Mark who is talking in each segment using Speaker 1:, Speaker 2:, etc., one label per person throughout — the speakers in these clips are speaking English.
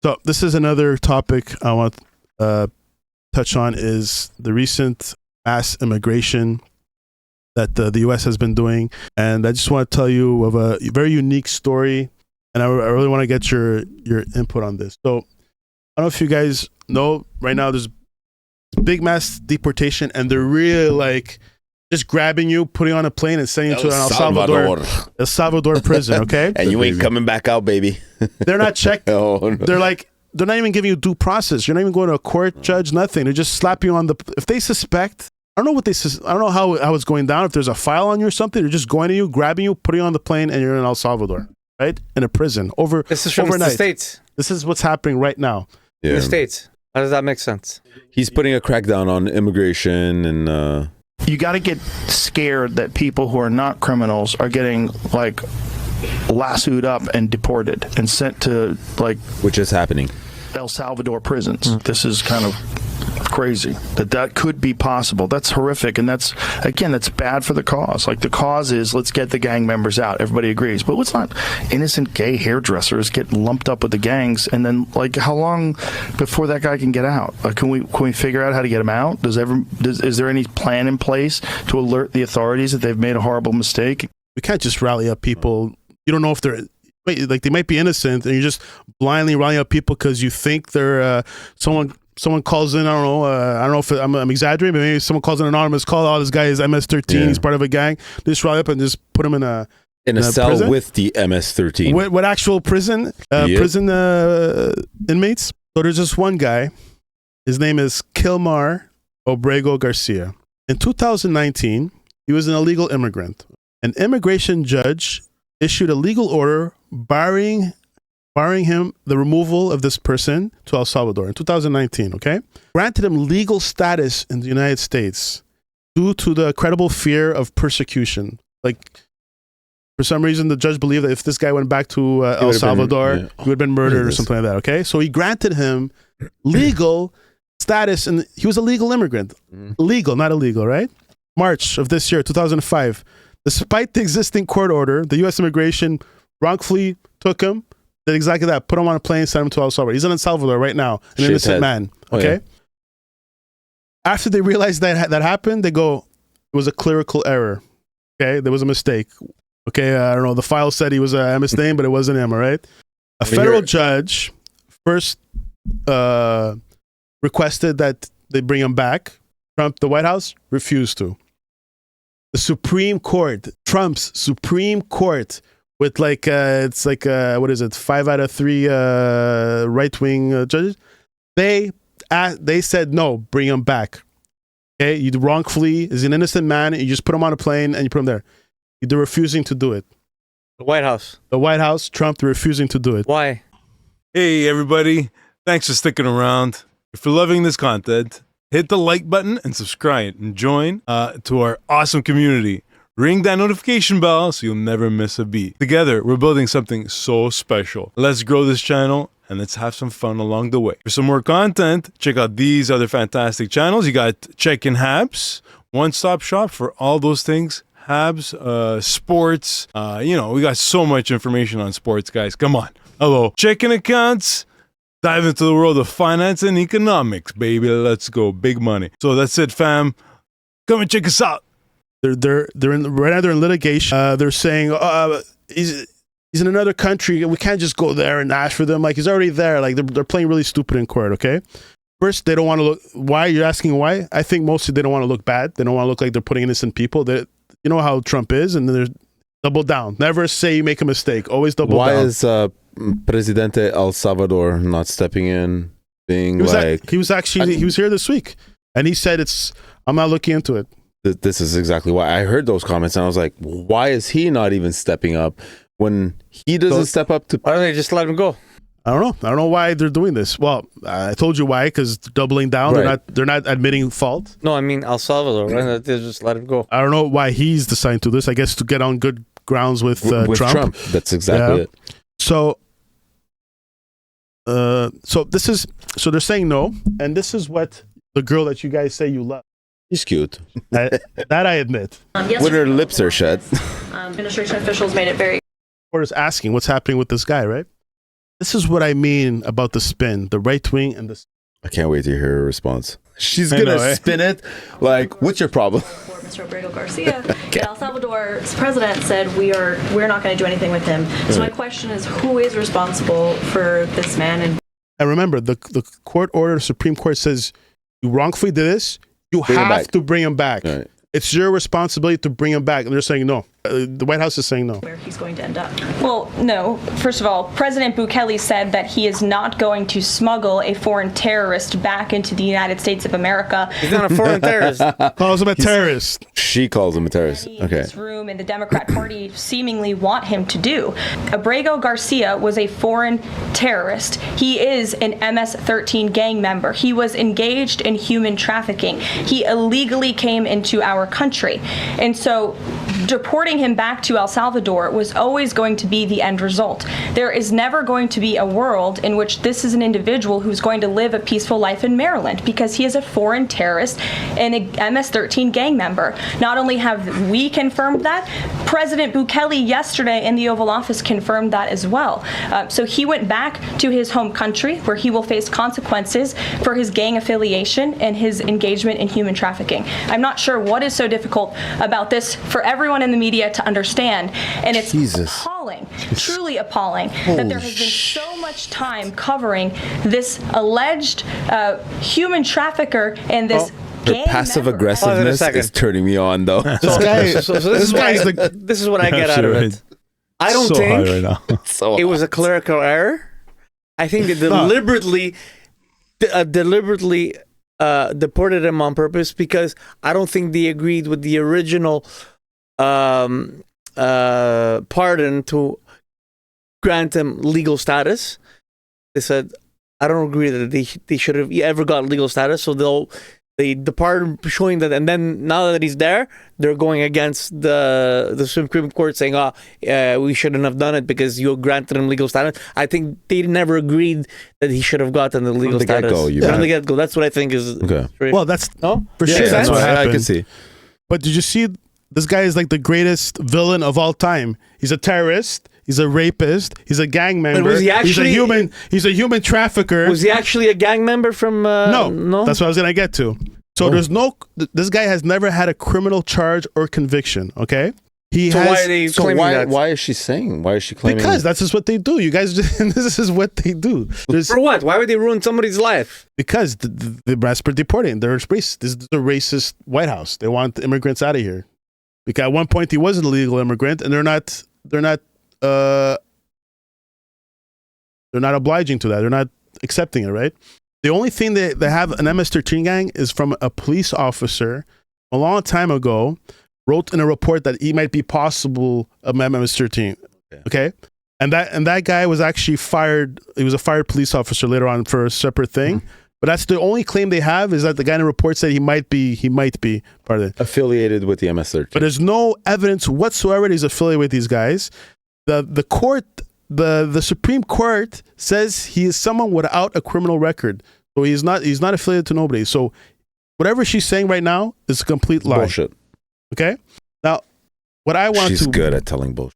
Speaker 1: So this is another topic I want to touch on, is the recent mass immigration that the U.S. has been doing. And I just want to tell you of a very unique story, and I really want to get your input on this. So I don't know if you guys know, right now there's big mass deportation, and they're really like just grabbing you, putting you on a plane, and sending you to an El Salvador prison, okay?
Speaker 2: And you ain't coming back out, baby.
Speaker 1: They're not checked.
Speaker 2: Oh, no.
Speaker 1: They're not even giving you due process. You're not even going to a court, judge, nothing. They just slap you on the. If they suspect, I don't know how it's going down. If there's a file on you or something, they're just going to you, grabbing you, putting you on the plane, and you're in El Salvador, right? In a prison
Speaker 3: This is from
Speaker 1: overnight.
Speaker 3: the States.
Speaker 1: This is what's happening right now.
Speaker 3: Yeah. In the States. How does that make sense?
Speaker 2: He's putting a crackdown on immigration, and
Speaker 4: you got to get scared that people who are not criminals are getting like lassoed up and deported and sent to like,
Speaker 2: which is happening,
Speaker 4: El Salvador prisons. This is kind of crazy that could be possible. That's horrific, and that's bad for the cause. Like, the cause is, let's get the gang members out. Everybody agrees, but let's not innocent gay hairdressers get lumped up with the gangs, and then like, how long before that guy can get out? Like, can we figure out how to get him out? Is there any plan in place to alert the authorities that they've made a horrible mistake?
Speaker 1: We can't just rally up people. You don't know if they're like, they might be innocent, and you're just blindly rallying up people because you think they're someone calls in, I don't know if I'm exaggerating, but maybe someone calls an anonymous call. Oh, this guy is MS-13. He's part of a gang. They just rally up and just put him in a
Speaker 2: cell
Speaker 1: prison
Speaker 2: with the MS-13.
Speaker 1: What actual prison? Prison inmates. So there's this one guy. His name is Kilmar Obrego Garcia. In 2019, he was an illegal immigrant. An immigration judge issued a legal order barring him the removal of this person to El Salvador in 2019, okay? Granted him legal status in the United States due to the credible fear of persecution. Like, for some reason, the judge believed that if this guy went back to El Salvador, he would have been murdered or something like that, okay? So he granted him legal status, and he was a legal immigrant. Legal, not illegal, right? March of this year, 2005. Despite the existing court order, the U.S. immigration wrongfully took him, did exactly that, put him on a plane, sent him to El Salvador. He's in El Salvador right now, an innocent man, okay? After they realized that happened, they go, it was a clerical error, okay? There was a mistake, okay? I don't know, the file said he was a MS name, but it wasn't him, all right? A federal judge first requested that they bring him back. Trump, the White House, refused to. The Supreme Court, Trump's Supreme Court, with like, it's like, what is it, 5 out of 3 right-wing judges, they said, no, bring him back. Okay, you wrongfully, is an innocent man, you just put him on a plane and you put him there. They're refusing to do it.
Speaker 3: The White House.
Speaker 1: The White House, Trump, they're refusing to do it.
Speaker 3: Why?
Speaker 5: Hey, everybody. Thanks for sticking around. If you're loving this content, hit the like button and subscribe and join to our awesome community. Ring that notification bell so you'll never miss a beat. Together, we're building something so special. Let's grow this channel and let's have some fun along the way. For some more content, check out these other fantastic channels. You got Checkin Habs, one-stop shop for all those things. Habs, sports, we got so much information on sports, guys. Come on. Hello. Checking accounts. Dive into the world of finance and economics, baby. Let's go. Big money. So that's it, fam. Come and check us out.
Speaker 1: They're right now they're in litigation. They're saying he's in another country. We can't just go there and ask for them. Like, he's already there. Like, they're playing really stupid in court. Okay. First, they don't want to look. Why? You're asking why? I think mostly they don't want to look bad. They don't want to look like they're putting innocent people. You know how Trump is, and they're double down. Never say you make a mistake. Always double down.
Speaker 2: Why is Presidente El Salvador not stepping in? Being
Speaker 1: he was here this week, and he said I'm not looking into it.
Speaker 2: This is exactly why I heard those comments, and I was like, why is he not even stepping up when he doesn't step up to?
Speaker 3: Why don't they just let him go?
Speaker 1: I don't know. I don't know why they're doing this. Well, I told you why, because doubling down. Right. They're not admitting fault.
Speaker 3: No, I mean El Salvador. Why don't they just let him go?
Speaker 1: I don't know why he's deciding to do this. I guess to get on good grounds with Trump.
Speaker 2: That's exactly it.
Speaker 1: So they're saying no, and this is what the girl that you guys say you love.
Speaker 2: He's cute.
Speaker 1: That I admit.
Speaker 2: When her lips are shut.
Speaker 6: Administration officials made it very.
Speaker 1: Reporters asking what's happening with this guy, right? This is what I mean about the spin, the right wing and the.
Speaker 2: I can't wait to hear her response. She's
Speaker 1: I
Speaker 2: gonna
Speaker 1: know, eh?
Speaker 2: spin it like, "What's your problem?"
Speaker 6: For Mr. Obrego Garcia, El Salvador's president said we're not going to do anything with him. So my question is, who is responsible for this man? And
Speaker 1: remember, the court order, Supreme Court says you wrongfully did this. You
Speaker 2: Bring him
Speaker 1: have
Speaker 2: back.
Speaker 1: to bring him back.
Speaker 2: Right.
Speaker 1: It's your responsibility to bring him back. And they're saying no. The White House is saying no.
Speaker 6: where he's going to end up.
Speaker 7: Well, no. First of all, President Bukele said that he is not going to smuggle a foreign terrorist back into the United States of America.
Speaker 3: He's not a foreign terrorist.
Speaker 1: Calls him a terrorist.
Speaker 2: She calls him a terrorist.
Speaker 7: In
Speaker 2: Okay.
Speaker 7: this room and the Democrat Party seemingly want him to do. Obrego Garcia was a foreign terrorist. He is an MS-13 gang member. He was engaged in human trafficking. He illegally came into our country. And so deporting him back to El Salvador was always going to be the end result. There is never going to be a world in which this is an individual who's going to live a peaceful life in Maryland because he is a foreign terrorist and a MS-13 gang member. Not only have we confirmed that, President Bukele yesterday in the Oval Office confirmed that as well. So he went back to his home country where he will face consequences for his gang affiliation and his engagement in human trafficking. I'm not sure what is so difficult about this for everyone in the media to understand, and it's appalling, truly appalling, that there has been so much time covering this alleged human trafficker and this
Speaker 2: Her
Speaker 7: gang
Speaker 2: passive
Speaker 7: member.
Speaker 2: aggressiveness
Speaker 3: second.
Speaker 2: is turning me on, though.
Speaker 1: This guy,
Speaker 3: So this is what I get out of it. I don't
Speaker 5: so high
Speaker 3: think
Speaker 5: right now.
Speaker 2: So
Speaker 3: it was a clerical error. I think they deliberately deported him on purpose because I don't think they agreed with the original pardon to grant him legal status. They said, I don't agree that they should have ever got legal status, so they depart showing that, and then now that he's there, they're going against the Supreme Court saying, we shouldn't have done it because you granted him legal status. I think they never agreed that he should have gotten the legal
Speaker 2: the
Speaker 3: status.
Speaker 2: get-go, you
Speaker 3: From
Speaker 2: mean.
Speaker 3: the get-go. That's what I think is
Speaker 2: Okay.
Speaker 3: straight.
Speaker 1: well, that's
Speaker 3: No?
Speaker 1: for
Speaker 3: Yeah,
Speaker 1: sure.
Speaker 3: makes
Speaker 1: That's
Speaker 3: sense.
Speaker 1: what
Speaker 2: I
Speaker 1: happened.
Speaker 2: can see.
Speaker 1: But did you see? This guy is like the greatest villain of all time. He's a terrorist. He's a rapist. He's a gang member.
Speaker 3: was he actually-
Speaker 1: He's a human trafficker.
Speaker 3: Was he actually a gang member from...
Speaker 1: No, that's what I was gonna get to. So there's no. This guy has never had a criminal charge or conviction. Okay, he
Speaker 3: So
Speaker 1: has.
Speaker 3: why are they
Speaker 2: So
Speaker 3: claiming that?
Speaker 2: why is she saying? Why is she claiming?
Speaker 1: Because that's just what they do. You guys, this is what they do. There's,
Speaker 3: For what? Why would they ruin somebody's life?
Speaker 1: because the Brasper deporting. They're racist. This is a racist White House. They want immigrants out of here. Because at one point he was an illegal immigrant, and they're not obliging to that. They're not accepting it, right? The only thing they have an MS-13 gang is from a police officer a long time ago wrote in a report that he might be possible of MS-13. Okay? And that guy was actually fired. He was a fired police officer later on for a separate thing. But that's the only claim they have, is that the guy in the report said he might be part of it.
Speaker 2: affiliated with the MS-13.
Speaker 1: But there's no evidence whatsoever that he's affiliated with these guys. The court, the Supreme Court says he is someone without a criminal record. So he's not affiliated to nobody. So whatever she's saying right now is a complete lie.
Speaker 2: Bullshit.
Speaker 1: Okay? Now, what I want
Speaker 2: She's
Speaker 1: to
Speaker 2: good at telling bullshit.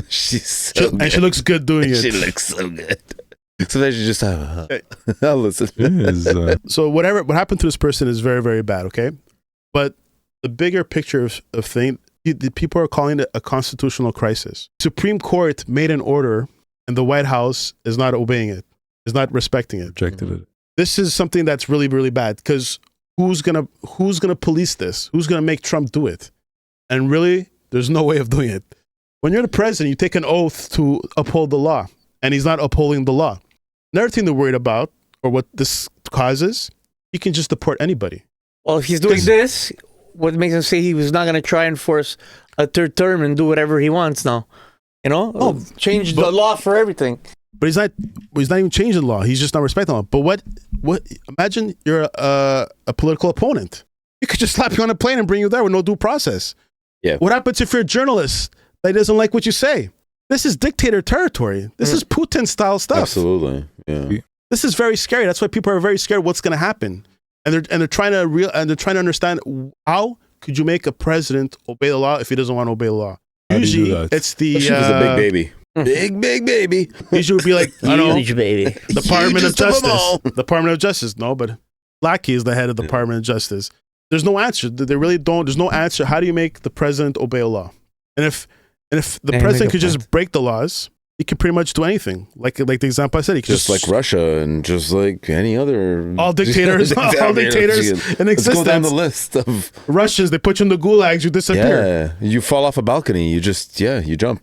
Speaker 2: She's so good.
Speaker 1: and she looks good doing it.
Speaker 2: She looks so good. So they should just have. I'll listen.
Speaker 1: So what happened to this person is very, very bad, okay? But the bigger picture of thing, the people are calling it a constitutional crisis. Supreme Court made an order and the White House is not obeying it, is not respecting it.
Speaker 5: Rejected it.
Speaker 1: This is something that's really, really bad, because who's gonna police this? Who's gonna make Trump do it? And really, there's no way of doing it. When you're the president, you take an oath to uphold the law, and he's not upholding the law. Another thing they're worried about, or what this causes, he can just deport anybody.
Speaker 3: Well, if he's doing this, what makes him say he was not going to try and force a third term and do whatever he wants now? You know? Change the law for everything.
Speaker 1: But he's not even changing the law. He's just not respecting the law. But what? Imagine you're a political opponent. You could just slap you on a plane and bring you there with no due process.
Speaker 2: Yeah.
Speaker 1: What happens if you're a journalist that doesn't like what you say? This is dictator territory. This is Putin style stuff.
Speaker 2: Absolutely. Yeah.
Speaker 1: This is very scary. That's why people are very scared what's going to happen. And they're trying to understand, how could you make a president obey the law if he doesn't want to obey the law?
Speaker 5: How do you do
Speaker 1: Usually
Speaker 5: that?
Speaker 1: it's the
Speaker 2: She was a big baby. Big baby.
Speaker 1: Usually would be like, I don't know,
Speaker 3: Huge baby.
Speaker 1: Department of
Speaker 2: Hugest of them all.
Speaker 1: Justice. Department of Justice. No, but Lackey is the head of the Department of Justice. There's no answer. They really don't. There's no answer. How do you make the president obey a law? And if the president could just break the laws, he could pretty much do anything. Like the example I said, he could
Speaker 2: Just like Russia and just like any other
Speaker 1: all dictators, all dictators in
Speaker 2: Let's
Speaker 1: existence.
Speaker 2: go down the list of
Speaker 1: Russians, they put you in the gulags, you disappear.
Speaker 2: you fall off a balcony, you just you jump.